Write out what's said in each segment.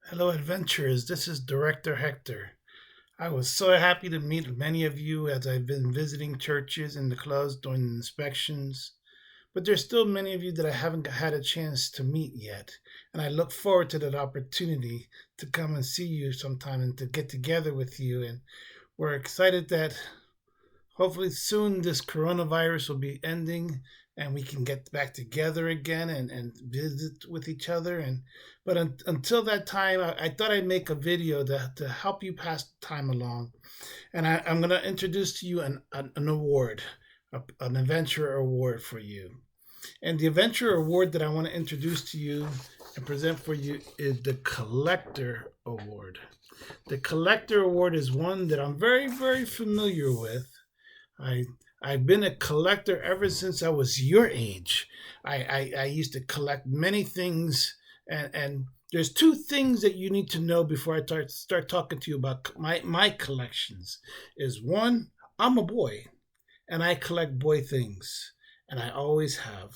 Hello, adventurers. This is Director Hector. I was so happy to meet many of you as I've been visiting churches and the clubs during the inspections. But there's still many of you that I haven't had a chance to meet yet. And I look forward to that opportunity to come and see you sometime and to get together with you. And we're excited that hopefully soon this coronavirus will be ending and we can get back together again and visit with each other. Until that time, I thought I'd make a video to help you pass the time along. And I'm going to introduce to you an award, an adventure award for you. And the adventure award that I want to introduce to you and present for you is the Collector Award. The Collector Award is one that I'm very, very familiar with. I I've been a collector ever since I was your age. I used to collect many things, and there's two things that you need to know before I start talking to you about my collections. Is one, I'm a boy, and I collect boy things, and I always have.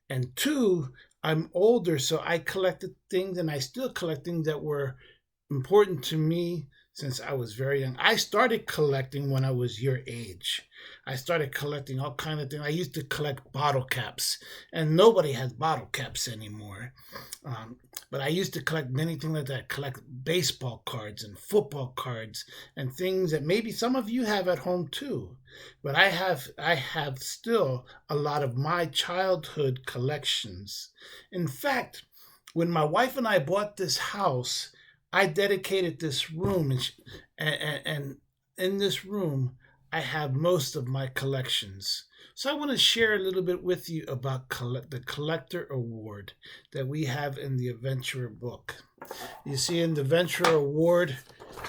And two, I'm older, so I collected things, and I still collect things that were important to me since I was very young. I started collecting when I was your age. I started collecting all kind of things. I used to collect bottle caps, and nobody has bottle caps anymore. Um, but I used to collect many things like that. Collect baseball cards and football cards and things that maybe some of you have at home too. But I have still a lot of my childhood collections. In fact, when my wife and I bought this house, I dedicated this room, and in this room, I have most of my collections. So I want to share a little bit with you about the Collector Award that we have in the Adventurer book. You see, in the Adventurer Award,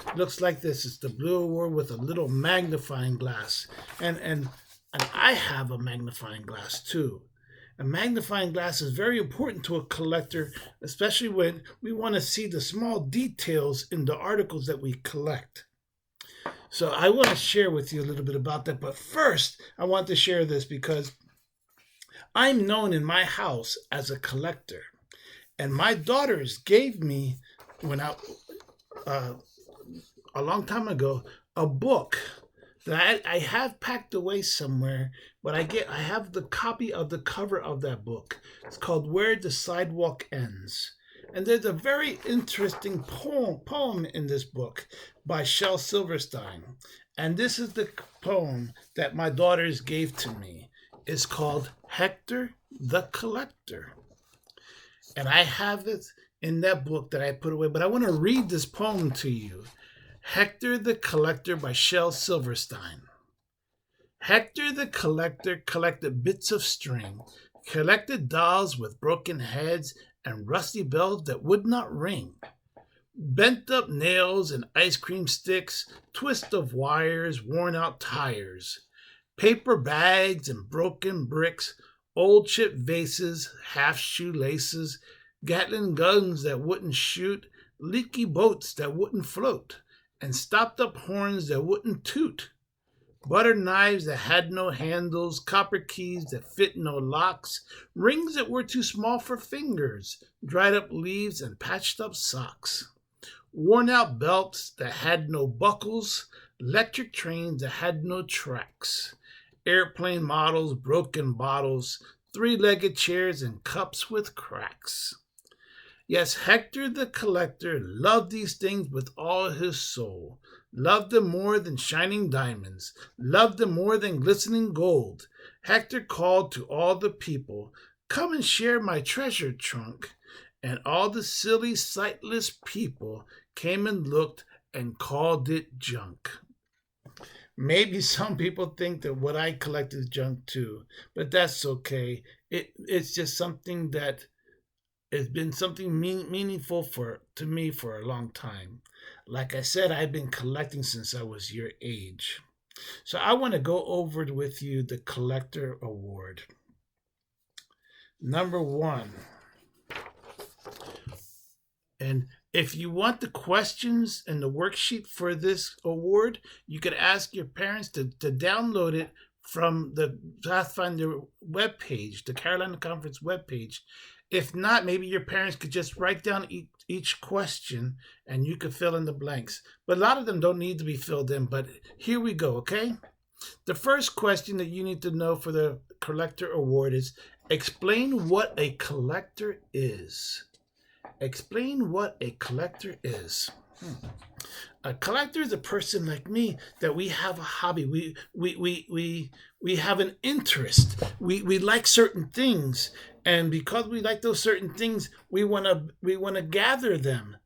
it looks like this. It's the blue award with a little magnifying glass, and I have a magnifying glass too. A magnifying glass is very important to a collector, especially when we want to see the small details in the articles that we collect. So I want to share with you a little bit about that. But first, I want to share this because I'm known in my house as a collector. And my daughters gave me, when uh, a long time ago, a book that I have packed away somewhere, but I have the copy of the cover of that book. It's called Where the Sidewalk Ends. And there's a very interesting poem in this book by Shel Silverstein. And this is the poem that my daughters gave to me. It's called Hector the Collector. And I have it in that book that I put away, but I want to read this poem to you. Hector the Collector by Shel Silverstein. Hector the Collector collected bits of string, collected dolls with broken heads and rusty bells that would not ring, bent up nails and ice cream sticks, twists of wires, worn out tires, paper bags and broken bricks, old chip vases, half shoelaces, Gatling guns that wouldn't shoot, leaky boats that wouldn't float, and stopped up horns that wouldn't toot, butter knives that had no handles, copper keys that fit no locks, rings that were too small for fingers, dried up leaves and patched up socks, worn out belts that had no buckles, electric trains that had no tracks, airplane models, broken bottles, three-legged chairs, and cups with cracks. Yes, Hector the Collector loved these things with all his soul, loved them more than shining diamonds, loved them more than glistening gold. Hector called to all the people, "Come and share my treasure trunk." And all the silly, sightless people came and looked and called it junk. Maybe some people think that what I collect is junk too, but that's okay. It's just something that it's been something meaningful for to me for a long time. Like I said, I've been collecting since I was your age. So I want to go over with you the Collector Award. Number one. And if you want the questions and the worksheet for this award, you could ask your parents to download it from the Pathfinder webpage, the Carolina Conference webpage, If not, maybe your parents could just write down each question and you could fill in the blanks. But a lot of them don't need to be filled in. But here we go, okay? The first question that you need to know for the collector award is explain what a collector is. Explain what a collector is. A collector is a person like me that we have a hobby. We have an interest. We like certain things, and because we like those certain things, we wanna gather them.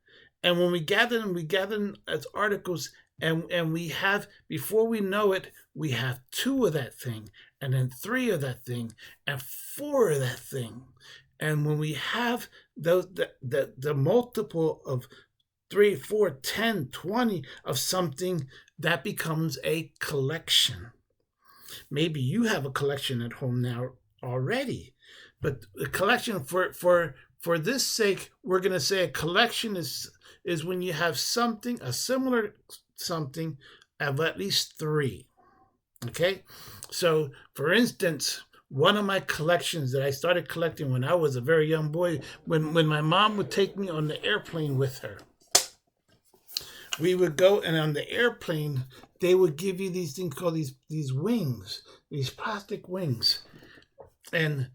And when we gather them as articles, and we have, before we know it, we have two of that thing, and then three of that thing, and four of that thing. And when we have those the multiple of 3, 4, 10, 20 of something, that becomes a collection. Maybe you have a collection at home now already, but a collection, for this sake, we're going to say a collection is when you have something, a similar something, of at least 3. Okay, so for instance, one of my collections that I started collecting when I was a very young boy, when my mom would take me on the airplane with her, we would go, and on the airplane, they would give you these things called these wings, these plastic wings. And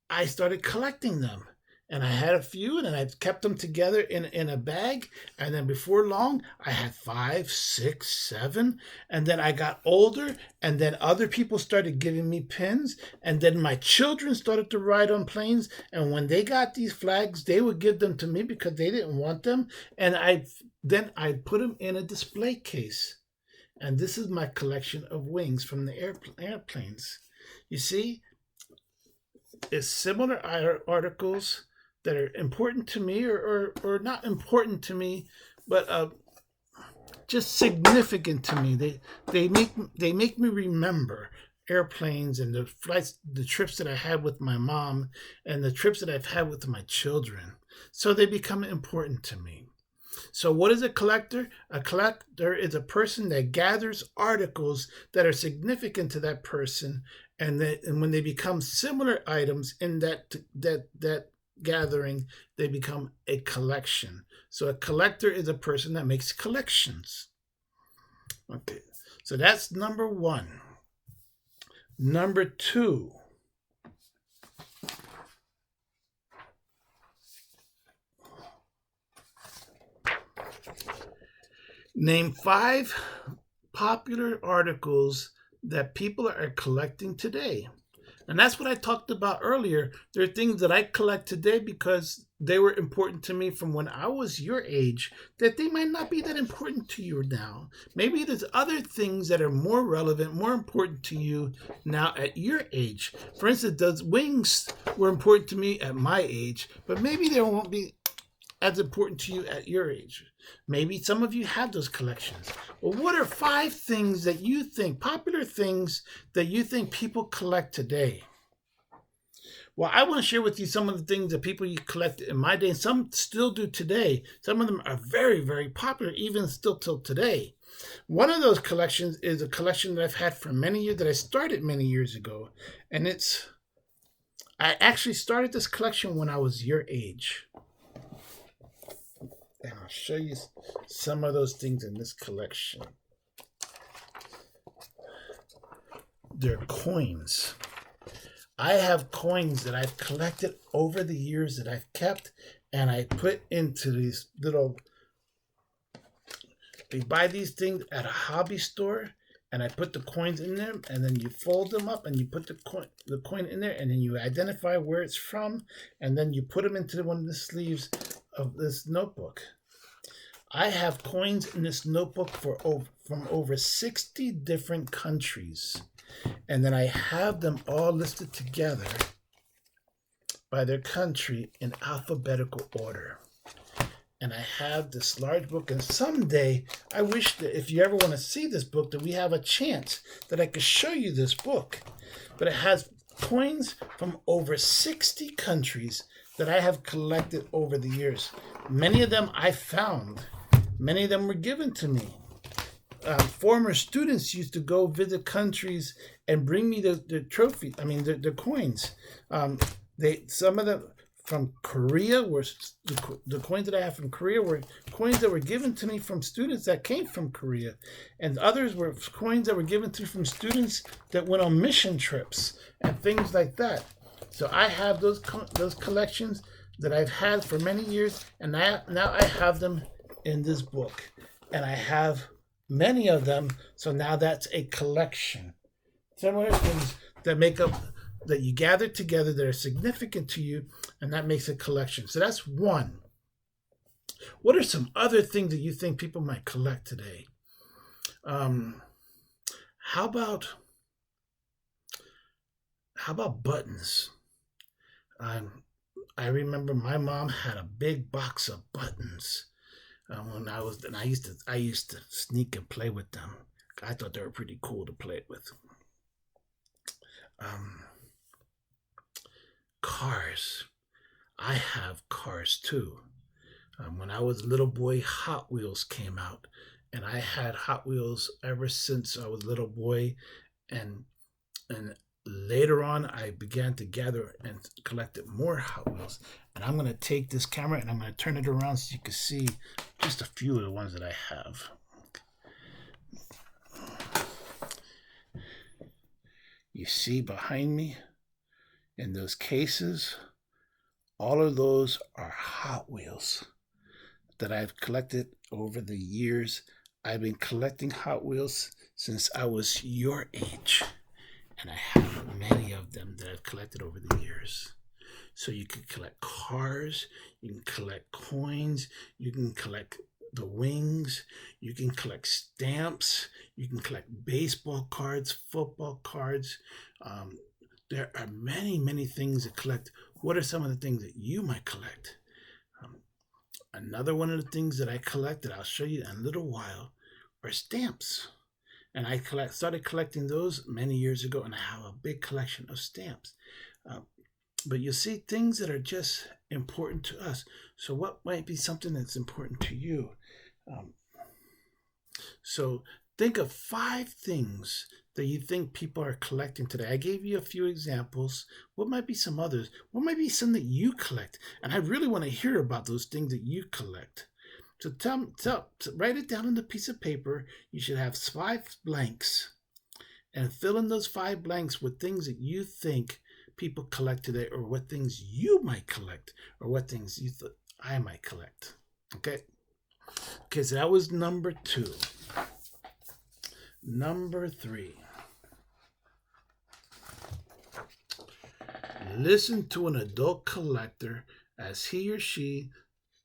I started collecting them. And I had a few, and then I kept them together in a bag. And then before long, I had 5, 6, 7. And then I got older, and then other people started giving me pins. And then my children started to ride on planes. And when they got these flags, they would give them to me because they didn't want them. And then I'd put them in a display case. And this is my collection of wings from the airplanes. You see, it's similar articles that are important to me, or not important to me, but just significant to me. They make me remember airplanes and the flights, the trips that I had with my mom, and the trips that I've had with my children. So they become important to me. So what is a collector? A collector is a person that gathers articles that are significant to that person, and when they become similar items in that gathering, they become a collection. So a collector is a person that makes collections. Okay, so that's number 1. Number 2. Name 5 popular articles that people are collecting today. And that's what I talked about earlier. There are things that I collect today because they were important to me from when I was your age, that they might not be that important to you now. Maybe there's other things that are more relevant, more important to you now at your age. For instance, those wings were important to me at my age, but maybe they won't be as important to you at your age. Maybe some of you have those collections. Well, what are 5 things that you think, popular things that you think people collect today? Well, I want to share with you some of the things that people collected in my day, and some still do today. Some of them are very, very popular, even still till today. One of those collections is a collection that I've had for many years, that I started many years ago. And I actually started this collection when I was your age. And I'll show you some of those things in this collection. They're coins. I have coins that I've collected over the years that I've kept, and I put into these little... You buy these things at a hobby store, and I put the coins in them, and then you fold them up, and you put the coin in there, and then you identify where it's from, and then you put them into one of the sleeves of this notebook. I have coins in this notebook from over 60 different countries, and then I have them all listed together by their country in alphabetical order. And I have this large book, and someday I wish that if you ever want to see this book, that we have a chance that I could show you this book. But it has coins from over 60 countries that I have collected over the years. Many of them I found. Many of them were given to me. Former students used to go visit countries and bring me the trophy. I mean, the coins. Some of them from Korea were the coins that I have from Korea were coins that were given to me from students that came from Korea, and others were coins that were given to me from students that went on mission trips and things like that. So I have those collections that I've had for many years, and now I have them in this book, and I have many of them. So now that's a collection. Similar things that make up that you gather together that are significant to you, and that makes a collection. So that's one. What are some other things that you think people might collect today? How about buttons? I remember my mom had a big box of buttons when I used to sneak and play with them. I thought they were pretty cool to play with. Cars. I have cars too. When I was a little boy, Hot Wheels came out, and I had Hot Wheels ever since I was a little boy, and later on I began to gather and collected more Hot Wheels. And I'm gonna take this camera and I'm gonna turn it around so you can see just a few of the ones that I have. You see behind me in those cases, all of those are Hot Wheels that I've collected over the years. I've been collecting Hot Wheels since I was your age, and I have many of them that I've collected over the years. So you can collect cars, you can collect coins, you can collect the wings, you can collect stamps, you can collect baseball cards, football cards. There are many, many things to collect. What are some of the things that you might collect? Another one of the things that I collect that I'll show you in a little while are stamps. And I started collecting those many years ago, and I have a big collection of stamps. But you see things that are just important to us. So what might be something that's important to you? So think of 5 things that you think people are collecting today. I gave you a few examples. What might be some others? What might be some that you collect? And I really want to hear about those things that you collect. So write it down on a piece of paper. You should have 5 blanks, and fill in those 5 blanks with things that you think people collect today, or what things you might collect, or what things you thought I might collect. Okay, so that was number 2. Number 3. Listen to an adult collector as he or she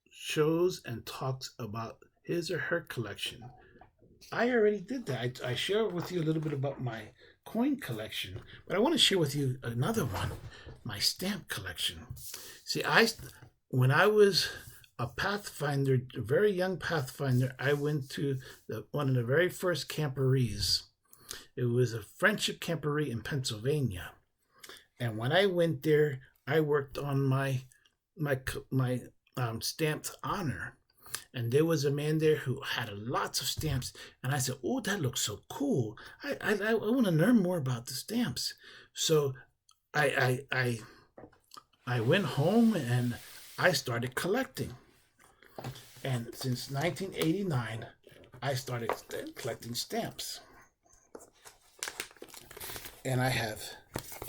shows and talks about his or her collection. I already did that. I shared with you a little bit about my coin collection, but I want to share with you another one, my stamp collection. See, when I was a Pathfinder, a very young Pathfinder, I went to one of the very first camporees. It was a friendship camporee in Pennsylvania, and when I went there, I worked on my stamped honor. And there was a man there who had lots of stamps. And I said, oh, that looks so cool. I want to learn more about the stamps. So I went home and I started collecting. And since 1989, I started collecting stamps. And I have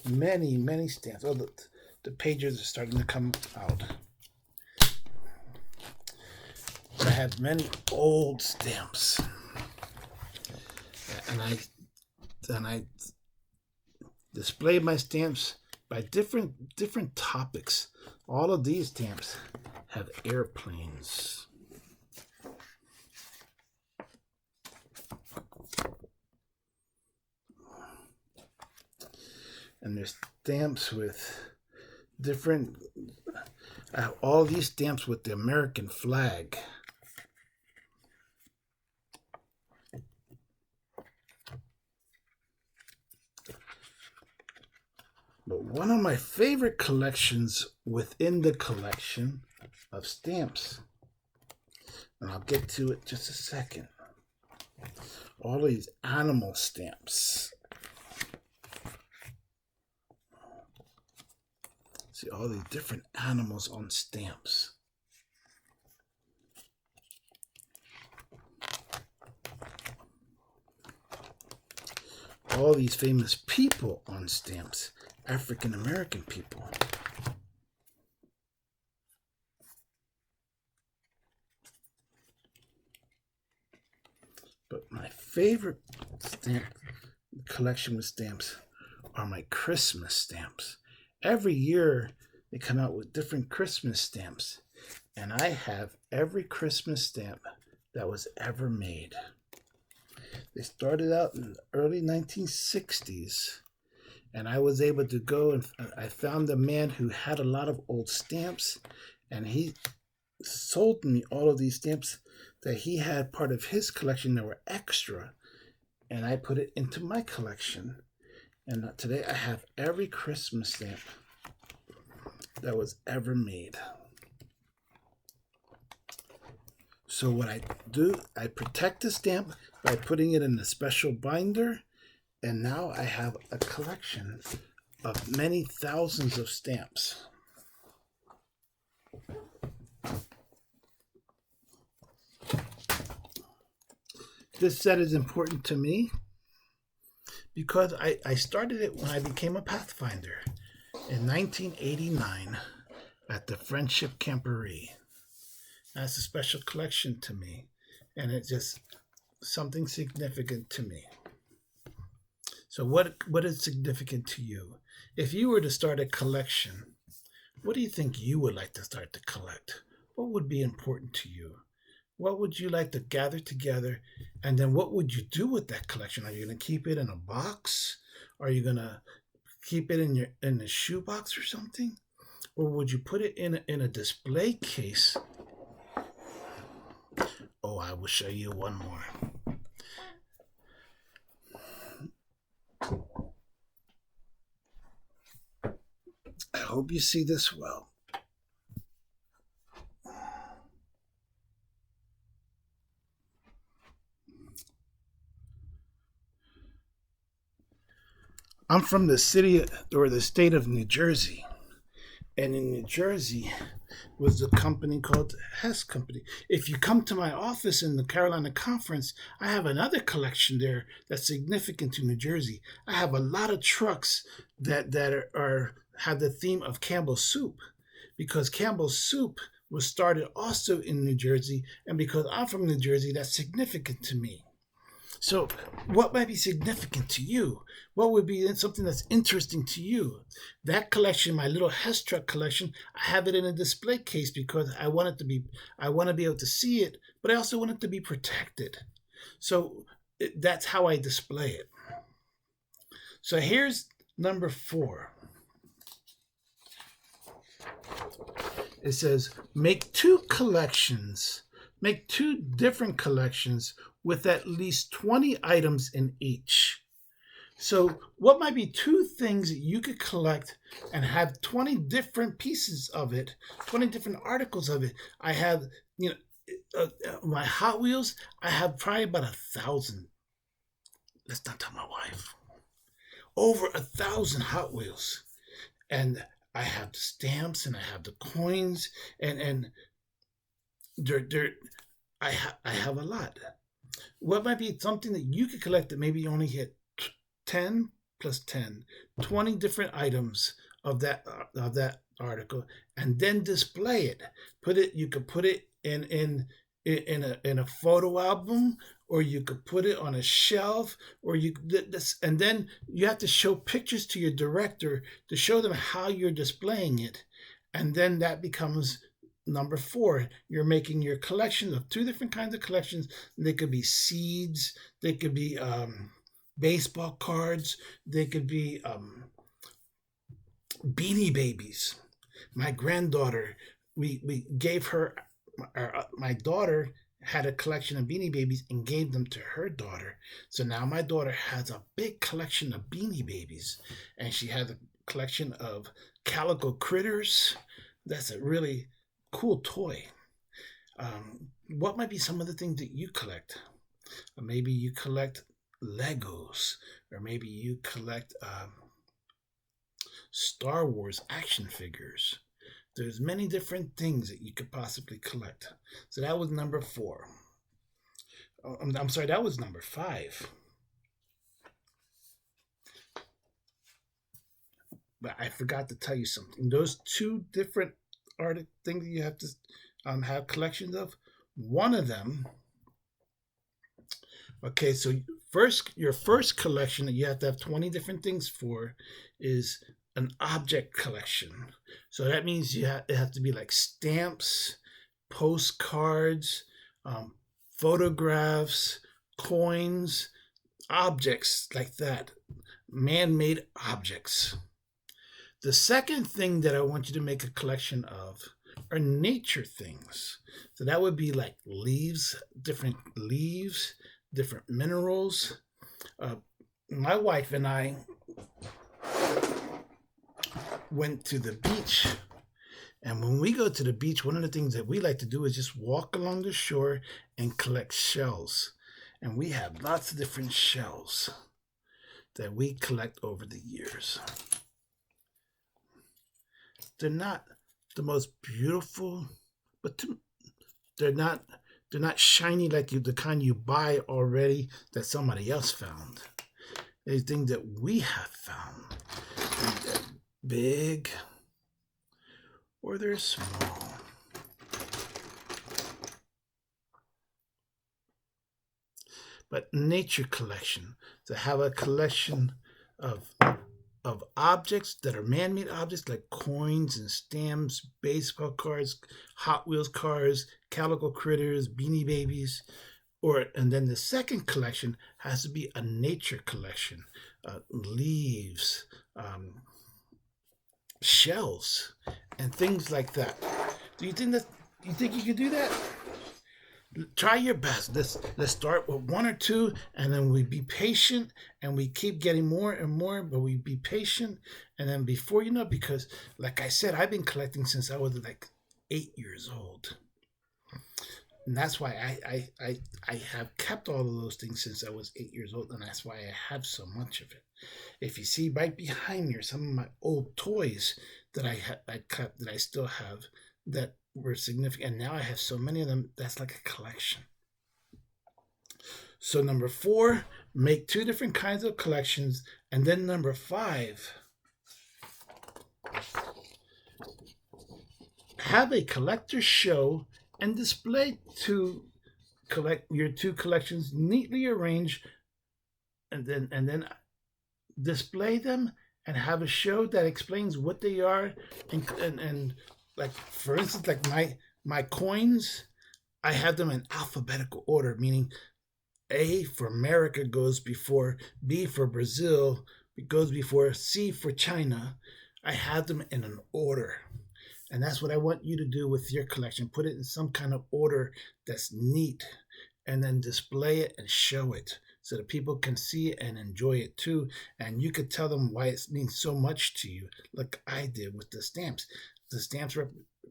many, many stamps. Oh, the pages are starting to come out. I have many old stamps, and I display my stamps by different topics. All of these stamps have airplanes. And there's stamps with different. I have all these stamps with the American flag. But one of my favorite collections within the collection of stamps, and I'll get to it just a second, all these animal stamps. See all these different animals on stamps. All these famous people on stamps, African American people. But my favorite stamp collection with stamps are my Christmas stamps. Every year they come out with different Christmas stamps, and I have every Christmas stamp that was ever made. They started out in the early 1960s, and I was able to go and I found a man who had a lot of old stamps, and he sold me all of these stamps that he had part of his collection that were extra, and I put it into my collection. And today I have every Christmas stamp that was ever made. So what I do, I protect the stamp by putting it in a special binder, and now I have a collection of many thousands of stamps. This set is important to me because I started it when I became a Pathfinder in 1989 at the Friendship Camporee. That's a special collection to me, and it's just something significant to me. So what is significant to you? If you were to start a collection, what do you think you would like to start to collect? What would be important to you? What would you like to gather together? And then what would you do with that collection? Are you going to keep it in a box? Are you going to keep it in a shoebox or something? Or would you put it in a display case? Oh, I will show you one more. I hope you see this well. I'm from the city or the state of New Jersey. And in New Jersey was a company called Hess Company. If you come to my office in the Carolina Conference, I have another collection there that's significant to New Jersey. I have a lot of trucks that have the theme of Campbell's Soup, because Campbell's Soup was started also in New Jersey, and because I'm from New Jersey, that's significant to me. So, what might be significant to you? What would be something that's interesting to you? That collection, my little Hess truck collection, I have it in a display case because I want to be able to see it, but I also want it to be protected. So that's how I display it. So here's number 4. It says, make 2 different collections with at least 20 items in each. So what might be 2 things that you could collect and have 20 different pieces of it, 20 different articles of it? I have, my Hot Wheels, I have probably about 1,000. Let's not tell my wife. Over 1,000 Hot Wheels. And I have the stamps and I have the coins and I have a lot. What might be something that you could collect that maybe you only hit 10 plus 10, 20 different items of that article, and then display it. You could put it in a photo album, or you could put it on a shelf, or and then you have to show pictures to your director to show them how you're displaying it, and then that becomes number 4. You're making your collection of 2 different kinds of collections. They could be seeds, they could be baseball cards, they could be Beanie Babies. My granddaughter, we gave her, my daughter had a collection of Beanie Babies and gave them to her daughter. So now my daughter has a big collection of Beanie Babies, and she has a collection of Calico Critters. That's a really cool toy. What might be some of the things that you collect? Maybe you collect Legos, or maybe you collect Star Wars action figures. There's many different things that you could possibly collect. So that was number 4. I'm sorry, that was number 5. But I forgot to tell you something. Those 2 different art things that you have to have collections of. One of them. Okay, so your first collection that you have to have 20 different things for is an object collection. So that means it has to be like stamps, postcards, photographs, coins, objects like that, man-made objects. The second thing that I want you to make a collection of are nature things. So that would be like leaves, different minerals. My wife and I went to the beach. And when we go to the beach, one of the things that we like to do is just walk along the shore and collect shells. And we have lots of different shells that we collect over the years. They're not the most beautiful, but they're not shiny like the kind you buy already that somebody else found. They're things that we have found. They're big or they're small. But nature collection, to have a collection of objects that are man-made objects like coins and stamps, baseball cards, Hot Wheels cars, Calico Critters, Beanie Babies, and then the second collection has to be a nature collection, leaves, shells, and things like that. Do you think you could do that? Try your best. Let's start with 1 or 2, and then we be patient, and we keep getting more and more. But we be patient, and then before you know, because like I said, I've been collecting since I was like 8 years old, and that's why I have kept all of those things since I was 8 years old, and that's why I have so much of it. If you see right behind me are some of my old toys that I kept that I still have that were significant, and now I have so many of them. That's like a collection. So number 4, make 2 different kinds of collections, and then number 5, have a collector show and display your 2 collections neatly arranged, and then display them and have a show that explains what they are, and like, for instance, like my coins, I have them in alphabetical order, meaning A for America goes before B for Brazil, it goes before C for China. I have them in an order. And that's what I want you to do with your collection. Put it in some kind of order that's neat, and then display it and show it so that people can see it and enjoy it too. And you could tell them why it means so much to you, like I did with the stamps. The stamps,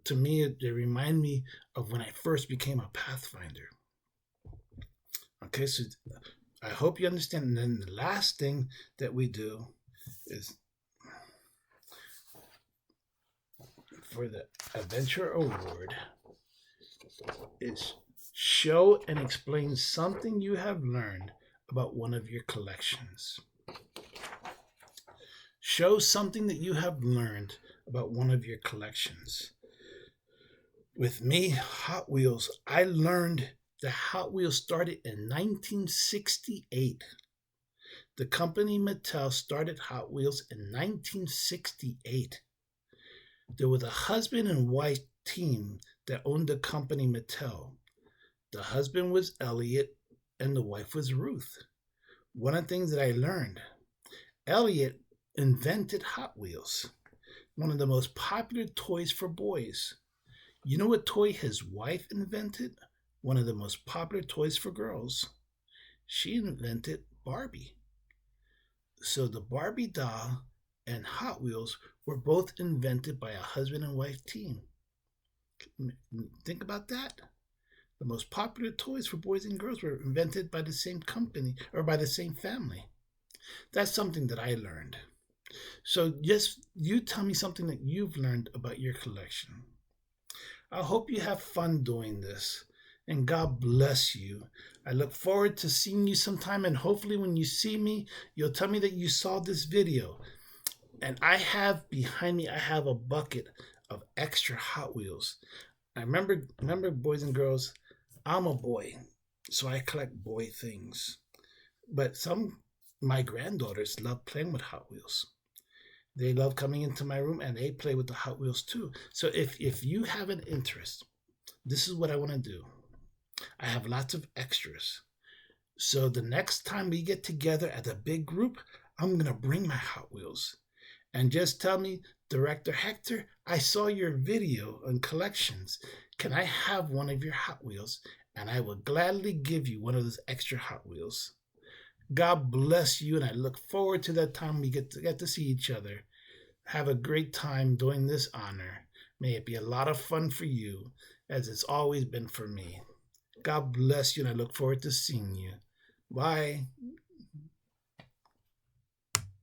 to me, they remind me of when I first became a Pathfinder. Okay, so I hope you understand. And then the last thing that we do is for the Adventure Award is show and explain something you have learned about one of your collections. Show something that you have learned about one of your collections. With me, Hot Wheels, I learned that Hot Wheels started in 1968. The company Mattel started Hot Wheels in 1968. There was a husband and wife team that owned the company Mattel. The husband was Elliot and the wife was Ruth. One of the things that I learned, Elliot invented Hot Wheels, one of the most popular toys for boys. You know what toy his wife invented? One of the most popular toys for girls. She invented Barbie. So the Barbie doll and Hot Wheels were both invented by a husband and wife team. Think about that. The most popular toys for boys and girls were invented by the same company or by the same family. That's something that I learned. So just you tell me something that you've learned about your collection. I hope you have fun doing this. And God bless you. I look forward to seeing you sometime. And hopefully, when you see me, you'll tell me that you saw this video. And I have behind me, I have a bucket of extra Hot Wheels. I remember, boys and girls, I'm a boy, so I collect boy things. But my granddaughters love playing with Hot Wheels. They love coming into my room and they play with the Hot Wheels too. So if you have an interest, this is what I want to do. I have lots of extras. So the next time we get together as a big group, I'm going to bring my Hot Wheels. And just tell me, Director Hector, I saw your video on collections. Can I have one of your Hot Wheels? And I will gladly give you one of those extra Hot Wheels. God bless you, and I look forward to that time we get to see each other. Have a great time doing this honor. May it be a lot of fun for you, as it's always been for me. God bless you, and I look forward to seeing you. Bye.